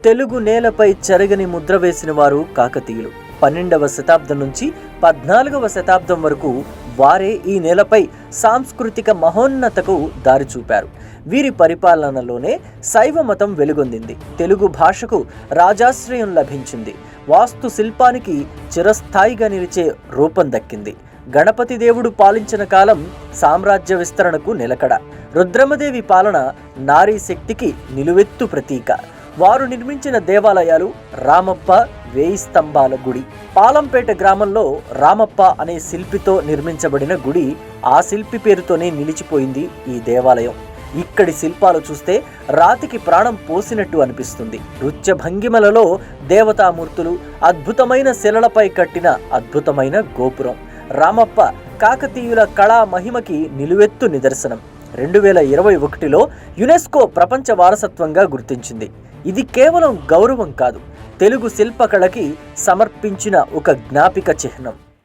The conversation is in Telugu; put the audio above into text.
తెలుగు నేలపై చెరగని ముద్ర వేసిన వారు కాకతీయులు. 12వ శతాబ్దం నుంచి 14వ శతాబ్దం వరకు వారే ఈ నేలపై సాంస్కృతిక మహోన్నతకు దారి చూపారు. వీరి పరిపాలనలోనే శైవ మతం వెలుగొందింది. తెలుగు భాషకు రాజాశ్రయం లభించింది. వాస్తు శిల్పానికి చిరస్థాయిగా నిలిచే రూపం దక్కింది. గణపతి దేవుడు పాలించిన కాలం సామ్రాజ్య విస్తరణకు నిలకడ. రుద్రమదేవి పాలన నారీ శక్తికి నిలువెత్తు ప్రతీక. వారు నిర్మించిన దేవాలయాలు రామప్ప, 1000 స్తంభాల గుడి. పాలంపేట గ్రామంలో రామప్ప అనే శిల్పితో నిర్మించబడిన గుడి. ఆ శిల్పి పేరుతోనే నిలిచిపోయింది ఈ దేవాలయం. ఇక్కడి శిల్పాలు చూస్తే రాతికి ప్రాణం పోసినట్టు అనిపిస్తుంది. నృత్య భంగిమలలో దేవతామూర్తులు, అద్భుతమైన శిలలపై కట్టిన అద్భుతమైన గోపురం. రామప్ప కాకతీయుల కళా మహిమకి నిలువెత్తు నిదర్శనం. 2021లో యునెస్కో ప్రపంచ వారసత్వంగా గుర్తించింది. ఇది కేవలం గౌరవం కాదు, తెలుగు శిల్పకళకి సమర్పించిన ఒక జ్ఞాపిక చిహ్నం.